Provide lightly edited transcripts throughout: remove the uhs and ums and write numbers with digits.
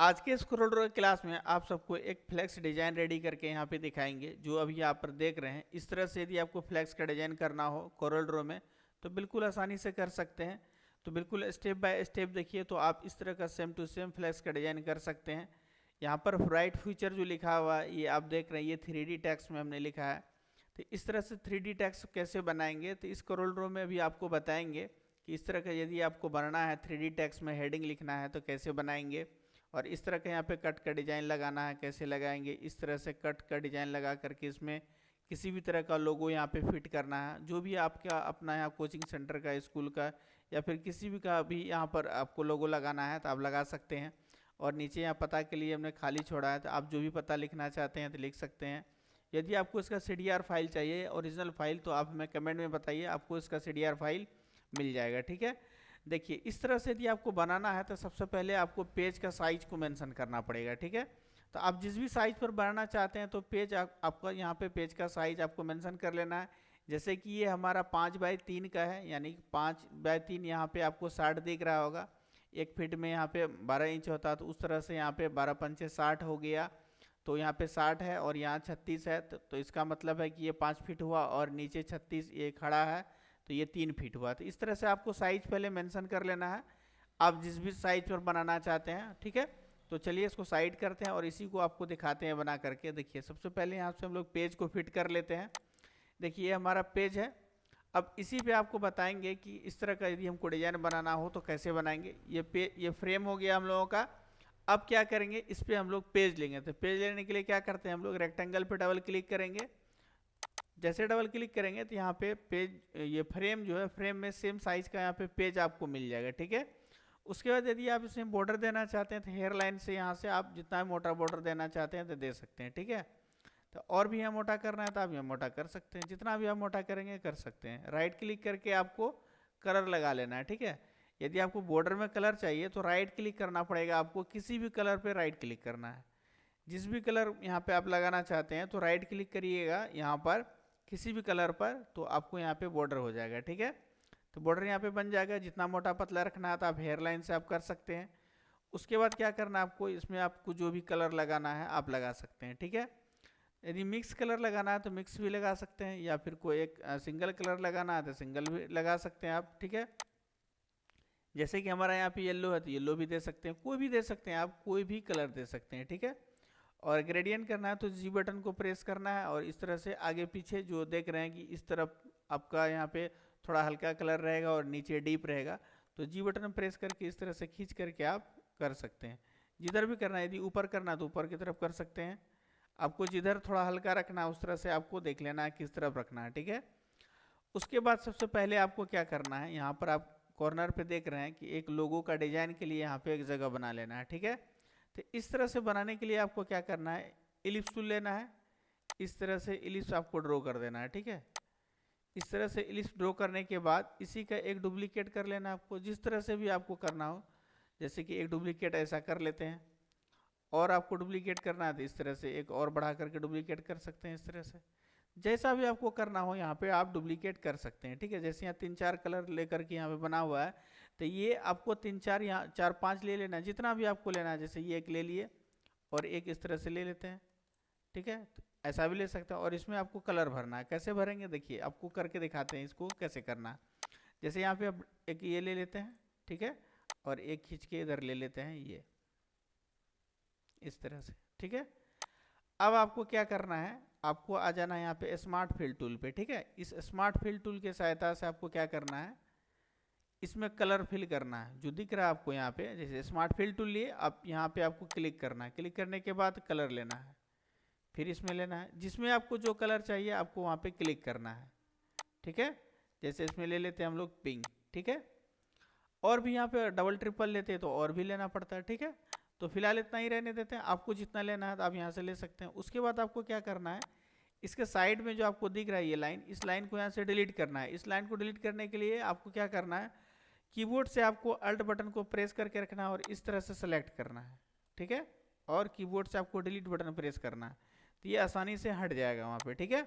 आज के इस कोरल ड्रॉ क्लास में आप सबको एक फ्लेक्स डिजाइन रेडी करके यहाँ पे दिखाएंगे, जो अभी आप पर देख रहे हैं। इस तरह से यदि आपको फ्लेक्स का डिजाइन करना हो कोरल ड्रॉ में तो बिल्कुल आसानी से कर सकते हैं। तो बिल्कुल स्टेप बाय स्टेप देखिए, तो आप इस तरह का सेम टू सेम फ्लेक्स का डिजाइन कर सकते हैं। यहाँ पर राइट फ्यूचर जो लिखा हुआ है ये आप देख रहे हैं, ये 3D टेक्स्ट में हमने लिखा है। तो इस तरह से 3D टेक्स्ट कैसे बनाएंगे तो इस कोरल ड्रॉ में भी आपको बताएंगे कि इस तरह का यदि आपको बनाना है 3D टेक्स्ट में हेडिंग लिखना है तो कैसे बनाएंगे, और इस तरह का यहाँ पे कट का डिजाइन लगाना है कैसे लगाएंगे। इस तरह से कट का डिजाइन लगा करके इसमें किसी भी तरह का लोगो यहाँ पे फिट करना है, जो भी आपका अपना यहाँ कोचिंग सेंटर का, स्कूल का या फिर किसी भी का भी यहाँ पर आपको लोगो लगाना है तो आप लगा सकते हैं। और नीचे यहाँ पता के लिए हमने खाली छोड़ा है, तो आप जो भी पता लिखना चाहते हैं तो लिख सकते हैं। यदि आपको इसका CDR फाइल चाहिए, ओरिजिनल फाइल, तो आप हमें कमेंट में बताइए, आपको इसका CDR फाइल मिल जाएगा। ठीक है, देखिए इस तरह से यदि आपको बनाना है तो सबसे पहले आपको पेज का साइज को मेंशन करना पड़ेगा। ठीक है, तो आप जिस भी साइज पर बनाना चाहते हैं तो पेज आपका यहाँ पे पेज का साइज आपको मेंशन कर लेना है। जैसे कि ये हमारा 5x3 का है, यानी 5x3 यहाँ पे आपको 60 दिख रहा होगा। 1 फीट में यहाँ पे 12 इंच होता है, तो उस तरह से यहाँ पे 12 पंचे 60 हो गया। तो यहाँ पे 60 है और यहाँ 36 है, तो इसका मतलब है कि ये 5 फीट हुआ और नीचे 36 ये खड़ा है, तो ये 3 फीट हुआ। तो इस तरह से आपको साइज पहले मेंशन कर लेना है, आप जिस भी साइज पर बनाना चाहते हैं। ठीक है, तो चलिए इसको साइड करते हैं और इसी को आपको दिखाते हैं बना करके। देखिए सबसे पहले यहाँ से हम लोग पेज को फिट कर लेते हैं। देखिए ये हमारा पेज है। अब इसी पे आपको बताएंगे कि इस तरह का यदि हमको डिजाइन बनाना हो तो कैसे बनाएंगे। ये फ्रेम हो गया हम लोगों का। अब क्या करेंगे, इस पे हम लोग पेज लेंगे। तो पेज लेने के लिए क्या करते हैं, हम लोग रेक्टेंगल पे डबल क्लिक करेंगे। जैसे डबल क्लिक करेंगे तो यहाँ पे पेज, ये फ्रेम जो है, फ्रेम में सेम साइज का यहाँ पे पेज आपको मिल जाएगा। ठीक है, उसके बाद यदि आप इसमें बॉर्डर देना चाहते हैं तो हेयर लाइन से यहाँ से आप जितना मोटा बॉर्डर देना चाहते हैं तो दे सकते हैं। ठीक है, तो और भी यहाँ मोटा करना है तो आप यहाँ मोटा कर सकते हैं, जितना भी आप मोटा करेंगे कर सकते हैं। राइट क्लिक करके आपको कलर लगा लेना है। ठीक है, यदि आपको बॉर्डर में कलर चाहिए तो राइट क्लिक करना पड़ेगा, आपको किसी भी कलर पे राइट क्लिक करना है। जिस भी कलर यहाँ पे आप लगाना चाहते हैं तो राइट क्लिक करिएगा यहाँ पर किसी भी कलर पर, तो आपको यहाँ पे बॉर्डर हो जाएगा। ठीक है, तो बॉर्डर यहाँ पे बन जाएगा। जितना मोटा पतला रखना है तो आप हेयर लाइन से आप कर सकते हैं। उसके बाद क्या करना है आपको, इसमें आपको जो भी कलर लगाना है आप लगा सकते हैं। ठीक है, यदि मिक्स कलर लगाना है तो मिक्स भी लगा सकते हैं, या फिर कोई एक सिंगल कलर लगाना है तो सिंगल भी लगा सकते हैं आप। ठीक है, जैसे कि हमारा यहाँ पे येलो है तो येलो भी दे सकते हैं, कोई भी दे सकते हैं, आप कोई भी कलर दे सकते हैं। ठीक है, और ग्रेडियंट करना है तो जी बटन को प्रेस करना है और इस तरह से आगे पीछे जो देख रहे हैं कि इस तरफ आपका यहाँ पे थोड़ा हल्का कलर रहेगा और नीचे डीप रहेगा, तो जी बटन प्रेस करके इस तरह से खींच करके आप कर सकते हैं। जिधर भी करना है, यदि ऊपर करना है तो ऊपर की तरफ कर सकते हैं। आपको जिधर थोड़ा हल्का रखना है उस तरह से आपको देख लेना है किस तरफ रखना है। ठीक है, उसके बाद सबसे पहले आपको क्या करना है, यहाँ पर आप कॉर्नर पे देख रहे हैं कि एक लोगो का डिजाइन के लिए यहाँ पे एक जगह बना लेना है। ठीक है, तो इस तरह से बनाने के लिए आपको क्या करना है, इलिप्स टूल लेना है। इस तरह से इलिप्स आपको ड्रॉ कर देना है। ठीक है, इस तरह से इलिप्स ड्रॉ करने के बाद इसी का एक डुप्लीकेट कर लेना है आपको, जिस तरह से भी आपको करना हो। जैसे कि एक डुप्लीकेट ऐसा कर लेते हैं, और आपको डुप्लीकेट करना है तो इस तरह से एक और बढ़ा करके डुप्लीकेट कर सकते हैं। इस तरह से जैसा भी आपको करना हो यहाँ पे आप डुप्लीकेट कर सकते हैं। ठीक है, जैसे यहाँ 3-4 कलर लेकर के यहाँ पे बना हुआ है, तो ये आपको 3-4 यहाँ 4-5 ले लेना है, जितना भी आपको लेना है। जैसे ये एक ले लिए और एक इस तरह से ले लेते हैं। ठीक है, तो ऐसा भी ले सकते हैं। और इसमें आपको कलर भरना है, कैसे भरेंगे देखिए आपको करके दिखाते हैं इसको कैसे करना है। जैसे यहाँ पे आप एक ये ले लेते हैं। ठीक है, और एक खींच के इधर ले लेते हैं ये इस तरह से। ठीक है, अब आपको क्या करना है, आपको आ जाना है यहाँ पे स्मार्ट फिल टूल पे। ठीक है, इस स्मार्ट फिल टूल के सहायता से आपको क्या करना है, इसमें कलर फिल करना है जो दिख रहा है आपको यहाँ पे। जैसे स्मार्ट फिल टूल लिए, आप यहाँ पे आपको क्लिक करना है, क्लिक करने के बाद कलर लेना है, फिर इसमें लेना है, जिसमें आपको जो कलर चाहिए आपको वहाँ पे क्लिक करना है। ठीक है, जैसे इसमें ले लेते हैं हम लोग पिंक। ठीक है, और भी यहाँ पे डबल ट्रिपल लेते हैं तो और भी लेना पड़ता है। ठीक है, तो फिलहाल इतना ही रहने देते हैं, आपको जितना लेना है तो आप यहाँ से ले सकते हैं। उसके बाद आपको क्या करना है, इसके साइड में जो आपको दिख रहा है ये लाइन, इस लाइन को यहाँ से डिलीट करना है। इस लाइन को डिलीट करने के लिए आपको क्या करना है, कीबोर्ड से आपको अल्ट बटन को प्रेस करके रखना है और इस तरह से सेलेक्ट करना है। ठीक है, और कीबोर्ड से आपको डिलीट बटन प्रेस करना है, तो ये आसानी से हट जाएगा वहाँ पे। ठीक है,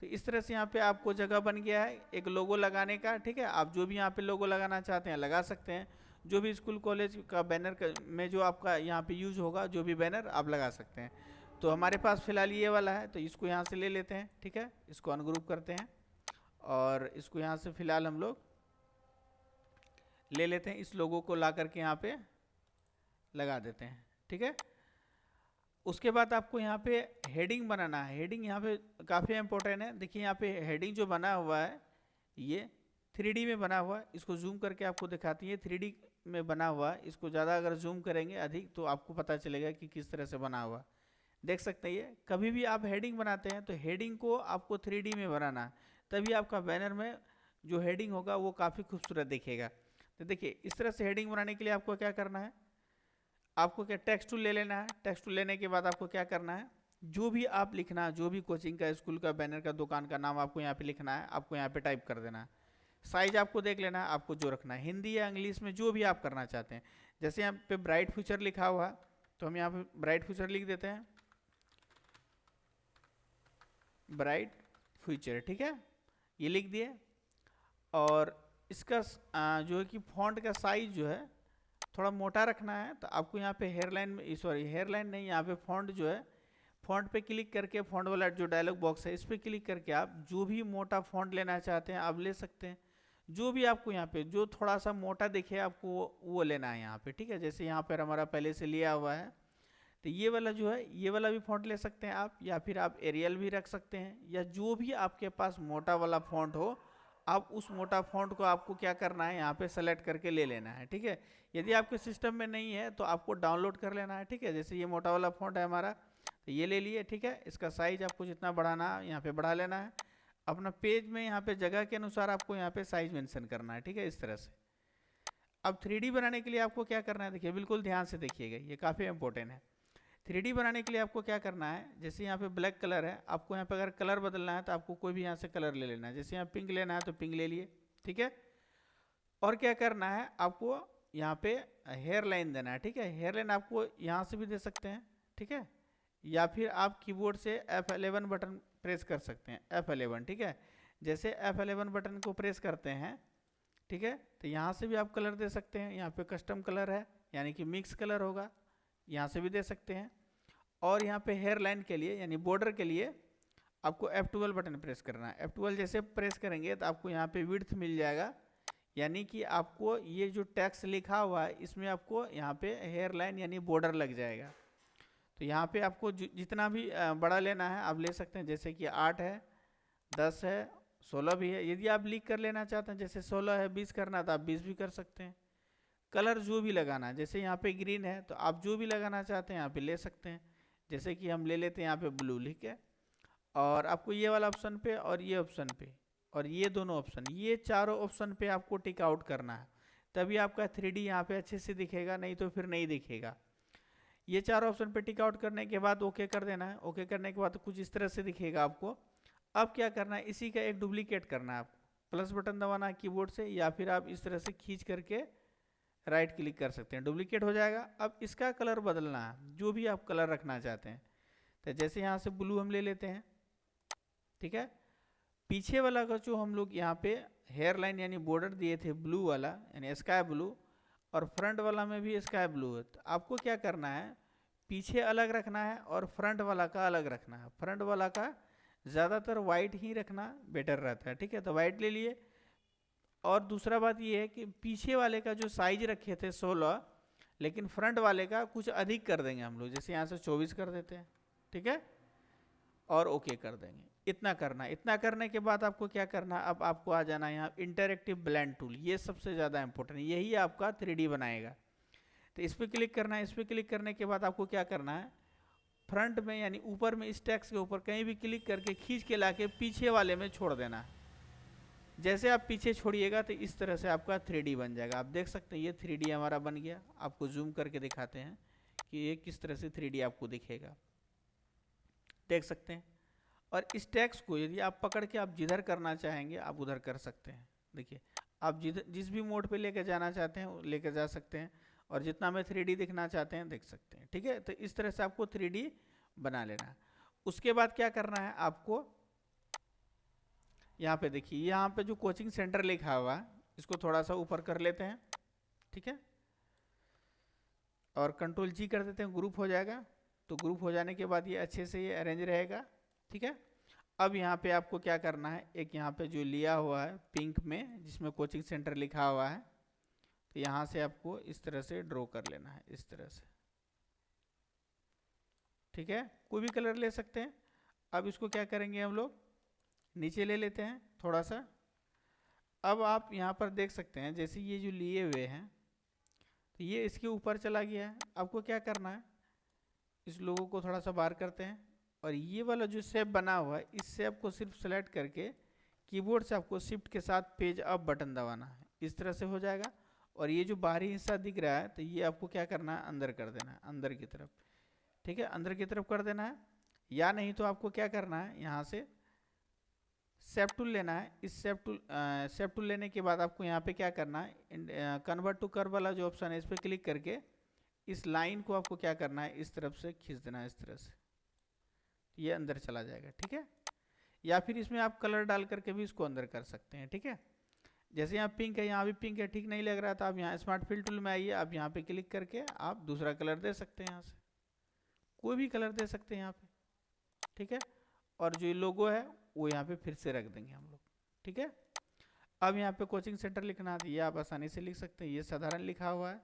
तो इस तरह से यहाँ पे आपको जगह बन गया है एक लोगो लगाने का। ठीक है, आप जो भी यहाँ पे लोगो लगाना चाहते हैं लगा सकते हैं। जो भी स्कूल कॉलेज का बैनर में जो आपका यहाँ पे यूज होगा, जो भी बैनर आप लगा सकते हैं। तो हमारे पास फिलहाल ये वाला है, तो इसको यहाँ से ले लेते हैं। ठीक है, इसको अनग्रुप करते हैं और इसको यहाँ से फिलहाल हम लोग ले लेते हैं। इस लोगो को ला करके यहाँ पे लगा देते हैं। ठीक है, उसके बाद आपको यहाँ पे हेडिंग बनाना है। हेडिंग यहाँ पे काफ़ी इंपॉर्टेंट है। देखिए यहाँ पे हेडिंग जो बना हुआ है ये 3D में बना हुआ है। इसको जूम करके आपको दिखाती है, 3D में बना हुआ है। इसको ज़्यादा अगर जूम करेंगे अधिक तो आपको पता चलेगा कि किस तरह से बना हुआ। देख सकते हैं ये, कभी भी आप हेडिंग बनाते हैं तो हेडिंग को आपको 3D में बनाना है, तभी आपका बैनर में जो हेडिंग होगा वो काफ़ी खूबसूरत दिखेगा। तो देखिए इस तरह से हेडिंग बनाने के लिए आपको क्या करना है, आपको क्या टेक्स्ट टूल ले लेना है। टेक्स्ट टूल लेने के बाद आपको क्या करना है, जो भी आप लिखना है, जो भी कोचिंग का, स्कूल का, बैनर का, दुकान का नाम आपको यहाँ पे लिखना है, आपको यहाँ पे टाइप कर देना है। साइज आपको देख लेना है, आपको जो रखना है, हिंदी या इंग्लिश में जो भी आप करना चाहते हैं। जैसे यहाँ पे ब्राइट फ्यूचर लिखा हुआ है तो हम यहाँ पे ब्राइट फ्यूचर लिख देते हैं, ब्राइट फ्यूचर। ठीक है, ये लिख दिए। और इसका जो है कि फॉन्ट का साइज जो है थोड़ा मोटा रखना है, तो आपको यहाँ पे हेयरलाइन में, सॉरी हेयरलाइन नहीं, यहाँ पे फॉन्ट जो है, फॉन्ट पे क्लिक करके, फॉन्ट वाला जो डायलॉग बॉक्स है इस पर क्लिक करके आप जो भी मोटा फॉन्ट लेना चाहते हैं आप ले सकते हैं। जो भी आपको यहाँ पे जो थोड़ा सा मोटा दिखे आपको वो लेना है यहाँ पे। ठीक है, जैसे यहाँ पर हमारा पहले से लिया हुआ है, तो ये वाला जो है ये वाला भी फॉन्ट ले सकते हैं आप, या फिर आप एरियल भी रख सकते हैं, या जो भी आपके पास मोटा वाला फॉन्ट हो आप उस मोटा फॉन्ट को आपको क्या करना है, यहाँ पे सेलेक्ट करके ले लेना है। ठीक है, यदि आपके सिस्टम में नहीं है तो आपको डाउनलोड कर लेना है। ठीक है, जैसे ये मोटा वाला फॉन्ट है हमारा, तो ये ले लिए। ठीक है, इसका साइज आपको जितना बढ़ाना है यहाँ पे बढ़ा लेना है। अपना पेज में यहाँ पे जगह के अनुसार आपको यहाँ पे साइज मेंशन करना है। ठीक है, इस तरह से। अब 3D बनाने के लिए आपको क्या करना है, देखिए बिल्कुल ध्यान से देखिएगा, ये काफ़ी इंपॉर्टेंट है। 3D बनाने के लिए आपको क्या करना है, जैसे यहाँ पे ब्लैक कलर है, आपको यहाँ पे अगर कलर बदलना है तो आपको कोई भी यहाँ से कलर ले लेना है। जैसे यहाँ पिंक लेना है तो पिंक ले लिए। ठीक है, और क्या करना है, आपको यहाँ पे हेयर लाइन देना है। ठीक है, हेयर लाइन आपको यहाँ से भी दे सकते हैं। ठीक है, या फिर आप कीबोर्ड से F11 बटन प्रेस कर सकते हैं, F11। ठीक है, जैसे F11 बटन को प्रेस करते हैं, ठीक है, तो यहाँ से भी आप कलर दे सकते हैं। यहाँ पे कस्टम कलर है, यानी कि मिक्स कलर होगा, यहाँ से भी दे सकते हैं। और यहाँ पे हेयर लाइन के लिए यानी बॉर्डर के लिए आपको F12 बटन प्रेस करना है। F12 जैसे प्रेस करेंगे तो आपको यहाँ पे विड्थ मिल जाएगा, यानी कि आपको ये जो टेक्स्ट लिखा हुआ है इसमें आपको यहाँ पे हेयर लाइन यानी बॉर्डर लग जाएगा। तो यहाँ पे आपको जितना भी बड़ा लेना है आप ले सकते हैं, जैसे कि 8 है, 10 है, 16 भी है। यदि आप लिख कर लेना चाहते हैं, जैसे 16 है, 20 करना तो आप 20 भी कर सकते हैं। कलर जो भी लगाना है, जैसे यहाँ पे ग्रीन है तो आप जो भी लगाना चाहते हैं यहाँ पे ले सकते हैं। जैसे कि हम ले लेते हैं यहाँ पे ब्लू लिख के, और आपको ये वाला ऑप्शन पे और ये ऑप्शन पे और ये दोनों ऑप्शन, ये चारों ऑप्शन पे आपको टिक आउट करना है, तभी आपका 3D यहाँ पे अच्छे से दिखेगा, नहीं तो फिर नहीं दिखेगा। ये चारों ऑप्शन पे टिक आउट करने के बाद ओके कर देना है। ओके करने के बाद कुछ इस तरह से दिखेगा आपको। अब क्या करना है, इसी का एक डुप्लीकेट करना है आपको। प्लस बटन दबाना है कीबोर्ड से, या फिर आप इस तरह से खींच करके राइट क्लिक कर सकते हैं, डुप्लीकेट हो जाएगा। अब इसका कलर बदलना है, जो भी आप कलर रखना चाहते हैं। तो जैसे यहाँ से ब्लू हम ले लेते हैं। ठीक है, पीछे वाला का जो हम लोग यहाँ पे हेयर लाइन यानी बॉर्डर दिए थे ब्लू वाला यानी स्काई ब्लू, और फ्रंट वाला में भी स्काई ब्लू है, तो आपको क्या करना है, पीछे अलग रखना है और फ्रंट वाला का अलग रखना है। फ्रंट वाला का ज़्यादातर वाइट ही रखना बेटर रहता है। ठीक है, तो वाइट ले लिए। और दूसरा बात ये है कि पीछे वाले का जो साइज रखे थे 16, लेकिन फ्रंट वाले का कुछ अधिक कर देंगे हम लोग, जैसे यहाँ से 24 कर देते हैं। ठीक है, और ओके कर देंगे। इतना करना है। इतना करने के बाद आपको क्या करना है, अब आपको आ जाना है यहाँ इंटरैक्टिव ब्लेंड टूल। ये सबसे ज़्यादा इंपॉर्टेंट, यही आपका 3D बनाएगा। तो इस पर क्लिक करना है। इस पर क्लिक करने के बाद आपको क्या करना है, फ्रंट में यानी ऊपर में इस टेक्स्ट के ऊपर कहीं भी क्लिक करके खींच के लाके पीछे वाले में छोड़ देना है। जैसे आप पीछे छोड़िएगा तो इस तरह से आपका 3D बन जाएगा। आप देख सकते हैं ये 3D हमारा बन गया। आपको जूम करके दिखाते हैं कि ये किस तरह से 3D आपको दिखेगा, देख सकते हैं। और इस टेक्स्ट को यदि आप पकड़ के आप जिधर करना चाहेंगे आप उधर कर सकते हैं। देखिए आप जिस भी मोड पे लेकर जाना चाहते हैं लेकर जा सकते हैं, और जितना में 3D दिखना चाहते हैं देख सकते हैं। ठीक है, तो इस तरह से आपको 3D बना लेना है। उसके बाद क्या करना है, आपको यहाँ पे देखिए, यहाँ पे जो कोचिंग सेंटर लिखा हुआ है इसको थोड़ा सा ऊपर कर लेते हैं। ठीक है, और कंट्रोल जी कर देते हैं, ग्रुप हो जाएगा। तो ग्रुप हो जाने के बाद ये अच्छे से ये अरेंज रहेगा, ठीक है। अब यहाँ पे आपको क्या करना है, एक यहाँ पे जो लिया हुआ है पिंक में जिसमें कोचिंग सेंटर लिखा हुआ है, तो यहाँ से आपको इस तरह से ड्रॉ कर लेना है, इस तरह से, ठीक है। कोई भी कलर ले सकते हैं। अब इसको क्या करेंगे हम लोग, नीचे ले लेते हैं थोड़ा सा। अब आप यहाँ पर देख सकते हैं जैसे ये जो लिए हुए हैं तो ये इसके ऊपर चला गया है। आपको क्या करना है, इस लोगों को थोड़ा सा बाहर करते हैं और ये वाला जो शेप बना हुआ है इस शेप को सिर्फ सेलेक्ट करके कीबोर्ड से आपको शिफ्ट के साथ पेज अप बटन दबाना है, इस तरह से हो जाएगा। और ये जो बाहरी हिस्सा दिख रहा है तो ये आपको क्या करना है, अंदर कर देना है, अंदर की तरफ, ठीक है, अंदर की तरफ कर देना है। या नहीं तो आपको क्या करना है, यहाँ से शेप टूल लेना है। इस शेप टूल लेने के बाद आपको यहाँ पे क्या करना है, कन्वर्ट टू कर्व वाला जो ऑप्शन है इस पर क्लिक करके इस लाइन को आपको क्या करना है, इस तरफ से खींच देना है, इस तरह से, ये अंदर चला जाएगा, ठीक है। या फिर इसमें आप कलर डाल करके भी इसको अंदर कर सकते हैं, ठीक है। जैसे यहाँ पिंक है, यहाँ भी पिंक है, ठीक नहीं लग रहा था, आप यहाँ स्मार्ट फिल टूल में आइए, आप यहाँ पे क्लिक करके आप दूसरा कलर दे सकते हैं, यहाँ से कोई भी कलर दे सकते हैं यहाँ पे, ठीक है। और जो लोगो है वो यहाँ पे फिर से रख देंगे हम लोग, ठीक है। अब यहाँ पे कोचिंग सेंटर लिखना है, ये आप आसानी से लिख सकते हैं, ये साधारण लिखा हुआ है,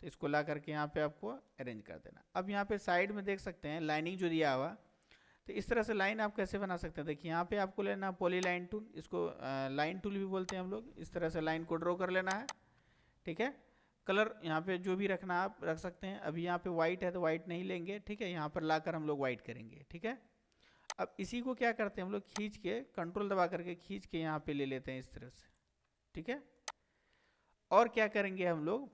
तो इसको ला करके यहाँ पे आपको अरेंज कर देना। अब यहाँ पे साइड में देख सकते हैं लाइनिंग जो दिया हुआ, तो इस तरह से लाइन आप कैसे बना सकते हैं, देखिए यहाँ पे आपको लेना पॉली लाइन टूल, इसको लाइन टूल भी बोलते हैं हम लोग। इस तरह से लाइन को ड्रॉ कर लेना है, ठीक है। कलर यहाँ पे जो भी रखना आप रख सकते हैं। अभी यहाँ पे वाइट है तो वाइट नहीं लेंगे, ठीक है, यहाँ पर लाकर हम लोग वाइट करेंगे, ठीक है। अब इसी को क्या करते हैं हम लोग, खींच के कंट्रोल दबा करके खींच के यहाँ पे ले लेते हैं इस तरह से, ठीक है। और क्या करेंगे हम लोग,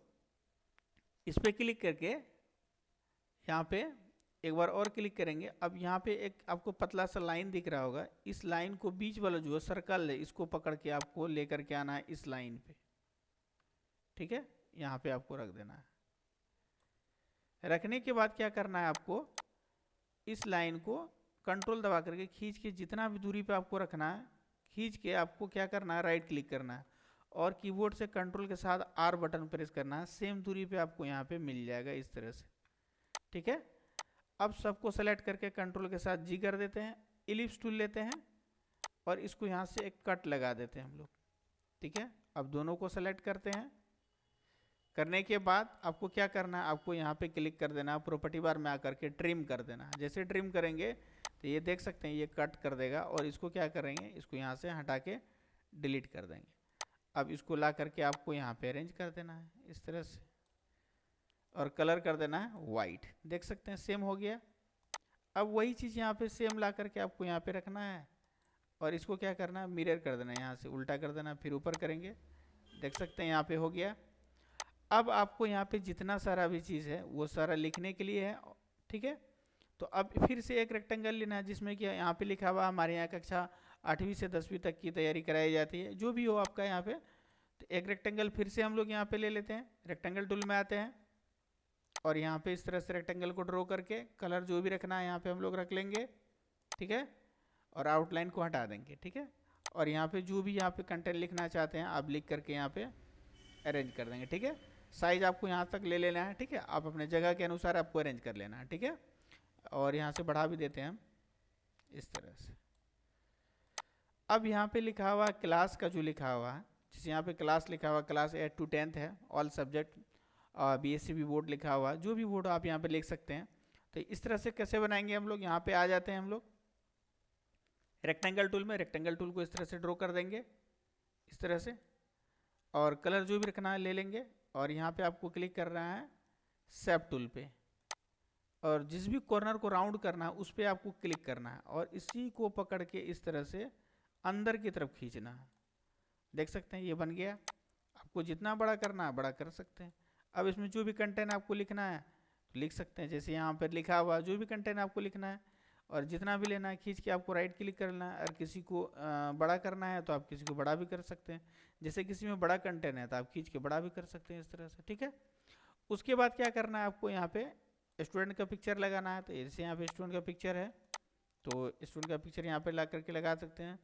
इस पे क्लिक करके यहाँ पे एक बार और क्लिक करेंगे। अब यहाँ पे एक आपको पतला सा लाइन दिख रहा होगा, इस लाइन को बीच वाला जो सर्कल है इसको पकड़ के आपको लेकर के आना है इस लाइन पे, ठीक है, यहाँ पे आपको रख देना है। रखने के बाद क्या करना है, आपको इस लाइन को कंट्रोल दबा करके खींच के जितना भी दूरी पे आपको रखना है, खींच के आपको क्या करना है, राइट क्लिक करना है और कीबोर्ड से कंट्रोल के साथ आर बटन प्रेस करना है। सेम दूरी पे आपको यहाँ पे मिल जाएगा इस तरह से, ठीक है। अब सबको सेलेक्ट करके कंट्रोल के साथ जी कर देते हैं, इलिप्स टूल लेते हैं और इसको यहाँ से एक कट लगा देते हैं हम लोग, ठीक है। अब दोनों को सेलेक्ट करते हैं। करने के बाद आपको क्या करना है, आपको यहाँ पे क्लिक कर देना, प्रॉपर्टी बार में आकर के ट्रिम कर देना। जैसे ट्रिम करेंगे तो ये देख सकते हैं ये कट कर देगा और इसको क्या करेंगे, इसको यहाँ से हटा के डिलीट कर देंगे। अब इसको ला करके आपको यहाँ पे अरेंज कर देना है इस तरह से और कलर कर देना है वाइट, देख सकते हैं सेम हो गया। अब वही चीज़ यहाँ पे सेम ला करके आपको यहाँ पे रखना है और इसको क्या करना है, मिरर कर देना है, यहाँ से उल्टा कर देना, फिर ऊपर करेंगे, देख सकते हैं यहाँ पे हो गया। अब आपको यहाँ पे जितना सारा भी चीज़ है वो सारा लिखने के लिए है, ठीक है। तो अब फिर से एक रेक्टेंगल लेना है जिसमें कि यहाँ पे लिखा हुआ हमारे यहाँ कक्षा 8वीं से 10वीं तक की तैयारी कराई जाती है, जो भी हो आपका यहाँ पे। तो एक रेक्टेंगल फिर से हम लोग यहाँ पे ले लेते हैं, रेक्टेंगल टूल में आते हैं और यहाँ पे इस तरह से रेक्टेंगल को ड्रॉ करके कलर जो भी रखना है यहाँ पे हम लोग रख लेंगे, ठीक है, और आउटलाइन को हटा देंगे, ठीक है। और यहाँ पे जो भी यहाँ पे कंटेंट लिखना चाहते हैं आप लिख करके यहाँ पे अरेंज कर देंगे, ठीक है। साइज आपको यहाँ तक ले लेना है, ठीक है, आप अपने जगह के अनुसार आपको अरेंज कर लेना है, ठीक है। और यहाँ से बढ़ा भी देते हैं हम इस तरह से। अब यहाँ पे लिखा हुआ क्लास का जो लिखा हुआ है, जैसे यहाँ पे क्लास लिखा हुआ, क्लास 8 to 10th है, ऑल सब्जेक्ट BSc बोर्ड लिखा हुआ, जो भी बोर्ड आप यहाँ पे लिख सकते हैं। तो इस तरह से कैसे बनाएंगे हम लोग, यहाँ पे आ जाते हैं हम लोग रेक्टेंगल टूल में, रेक्टेंगल टूल को इस तरह से ड्रॉ कर देंगे इस तरह से और कलर जो भी रखना है ले लेंगे और यहाँ पे आपको क्लिक करना है शेप टूल पे और जिस भी कॉर्नर को राउंड करना है उस पर आपको क्लिक करना है और इसी को पकड़ के इस तरह से अंदर की तरफ खींचना है, देख सकते हैं ये बन गया। आपको जितना बड़ा करना है बड़ा कर सकते हैं। अब इसमें जो भी कंटेंट आपको लिखना है तो लिख सकते हैं, जैसे यहाँ पर लिखा हुआ जो भी कंटेंट आपको लिखना है और जितना भी लेना है खींच के आपको राइट क्लिक करना है। और किसी को बड़ा करना है तो आप किसी को बड़ा भी कर सकते हैं, जैसे किसी में बड़ा कंटेंट है तो आप खींच के बड़ा भी कर सकते हैं इस तरह से, ठीक है। उसके बाद क्या करना है, आपको यहाँ पे स्टूडेंट का पिक्चर लगाना है। तो जैसे यहाँ पे स्टूडेंट का पिक्चर है तो स्टूडेंट का पिक्चर यहाँ पे ला करके लगा सकते हैं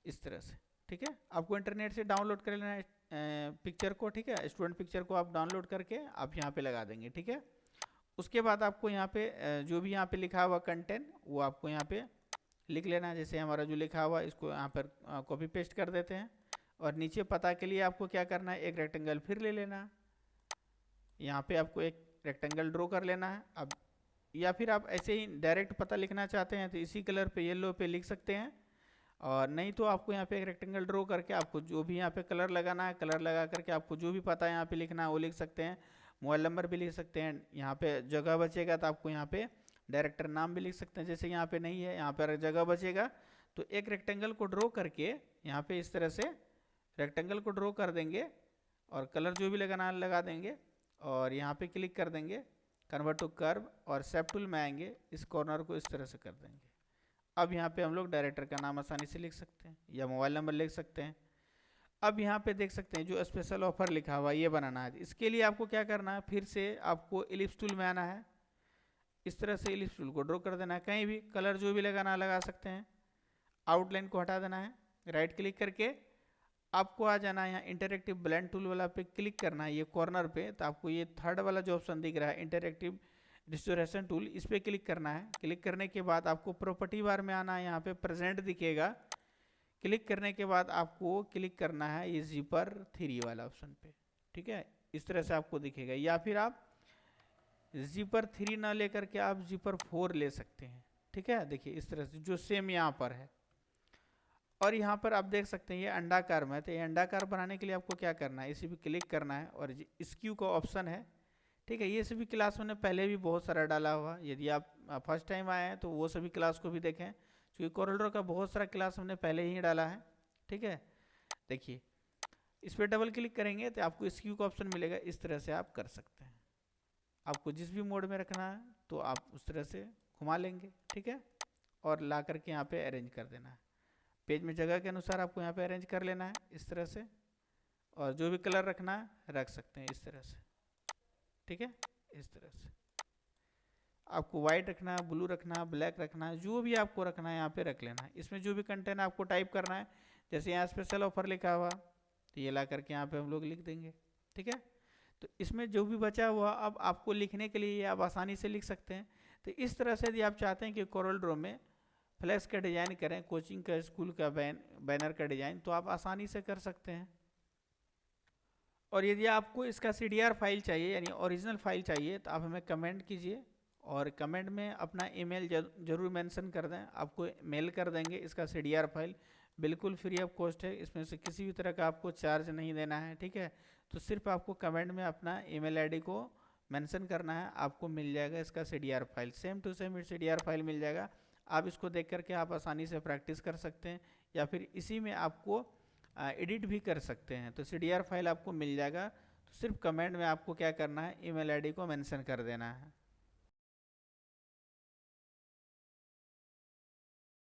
इस तरह से, ठीक है। आपको इंटरनेट से डाउनलोड कर लेना है पिक्चर को, ठीक है, स्टूडेंट पिक्चर को आप डाउनलोड करके आप यहाँ पे लगा देंगे, ठीक है। उसके बाद आपको यहाँ पे जो भी यहाँ पे लिखा हुआ कंटेंट वो आपको यहाँ पे लिख लेना है। जैसे हमारा जो लिखा हुआ इसको यहाँ पर कॉपी पेस्ट कर देते हैं और नीचे पता के लिए आपको क्या करना है, एक रेक्टेंगल फिर ले लेना है। यहाँ पे आपको एक रेक्टेंगल ड्रॉ कर लेना है। अब या फिर आप ऐसे ही डायरेक्ट पता लिखना चाहते हैं तो इसी कलर पे येलो पे लिख सकते हैं, और नहीं तो आपको यहाँ पे एक रेक्टेंगल ड्रॉ करके आपको जो भी यहाँ पे कलर लगाना है, कलर लगा करके आपको जो भी पता यहाँ पे लिखना है वो लिख सकते हैं। मोबाइल नंबर भी लिख सकते हैं। यहाँ पे जगह बचेगा तो आपको यहाँ पे डायरेक्टर नाम भी लिख सकते हैं। जैसे यहाँ पे नहीं है, यहाँ पर जगह बचेगा तो एक रेक्टेंगल को ड्रॉ करके यहाँ पे इस तरह से रेक्टेंगल को ड्रॉ कर देंगे और कलर जो भी लगाना है लगा देंगे और यहाँ पे क्लिक कर देंगे कन्वर्ट टू कर्व और शेप टूल में आएंगे, इस कॉर्नर को इस तरह से कर देंगे। अब यहाँ पे हम लोग डायरेक्टर का नाम आसानी से लिख सकते हैं या मोबाइल नंबर लिख सकते हैं। अब यहाँ पे देख सकते हैं जो स्पेशल ऑफर लिखा हुआ ये बनाना है। इसके लिए आपको क्या करना है, फिर से आपको इलिप्स टूल में आना है। इस तरह से इलिप्स टूल को ड्रॉ कर देना है, कहीं भी कलर जो भी लगाना लगा सकते हैं। आउटलाइन को हटा देना है, राइट क्लिक करके आपको आ जाना है यहाँ इंटरेक्टिव ब्लेंड टूल वाला पे क्लिक करना है, ये कॉर्नर पे। तो आपको ये थर्ड वाला जो ऑप्शन दिख रहा है इंटरेक्टिव डिस्टोरेशन टूल, इस पर क्लिक करना है। क्लिक करने के बाद आपको प्रॉपर्टी बार में आना है, यहाँ पे प्रेजेंट दिखेगा। क्लिक करने के बाद आपको क्लिक करना है ये जिपर 3 वाला ऑप्शन पे, ठीक है। इस तरह से आपको दिखेगा, या फिर आप जिपर 3 ना लेकर के आप जिपर 4 ले सकते हैं, ठीक है। देखिए इस तरह से जो सेम यहाँ पर है। और यहाँ पर आप देख सकते हैं ये अंडाकार में है, तो ये अंडाकार बनाने के लिए आपको क्या करना है, इसी पे क्लिक करना है और स्क्यू का ऑप्शन है, ठीक है। ये सभी क्लास मैंने पहले भी बहुत सारा डाला हुआ, यदि आप फर्स्ट टाइम आए हैं तो वो सभी क्लास को भी देखें, क्योंकि कोरल का बहुत सारा क्लास हमने पहले ही डाला है, ठीक है। देखिए इस पर डबल क्लिक करेंगे तो आपको स्क्यू का ऑप्शन मिलेगा, इस तरह से आप कर सकते हैं। आपको जिस भी मोड में रखना है तो आप उस तरह से घुमा लेंगे, ठीक है, और ला करके यहाँ पे अरेंज कर देना है। पेज में जगह के अनुसार आपको यहाँ पे अरेंज कर लेना है इस तरह से, और जो भी कलर रखना है रख सकते हैं इस तरह से, ठीक है। इस तरह से आपको वाइट रखना है, ब्लू रखना है, ब्लैक रखना है, जो भी आपको रखना है यहाँ पे रख लेना है। इसमें जो भी कंटेंट आपको टाइप करना है, जैसे यहाँ स्पेशल ऑफर लिखा हुआ तो ये ला करके यहाँ पे हम लोग लिख देंगे, ठीक है। तो इसमें जो भी बचा हुआ अब आपको लिखने के लिए आप आसानी से लिख सकते हैं। तो इस तरह से यदि आप चाहते हैं कि कोरल ड्रॉ में फ्लैक्स का डिज़ाइन करें, कोचिंग का, स्कूल का बैनर का डिज़ाइन, तो आप आसानी से कर सकते हैं। और यदि आपको इसका CDR फाइल चाहिए यानी ओरिजिनल फाइल चाहिए तो आप हमें कमेंट कीजिए और कमेंट में अपना ईमेल जरूर मेंशन कर दें, आपको मेल कर देंगे इसका CDR फाइल। बिल्कुल फ्री ऑफ कॉस्ट है, इसमें से किसी भी तरह का आपको चार्ज नहीं देना है, ठीक है। तो सिर्फ आपको कमेंट में अपना ईमेल ID को मेंशन करना है, आपको मिल जाएगा इसका CDR file, same to same CDR file मिल जाएगा। आप इसको देख करके आप आसानी से प्रैक्टिस कर सकते हैं, या फिर इसी में आपको एडिट भी कर सकते हैं। तो CDR फाइल आपको मिल जाएगा, तो सिर्फ कमेंट में आपको क्या करना है, ईमेल ID को मेंशन कर देना है।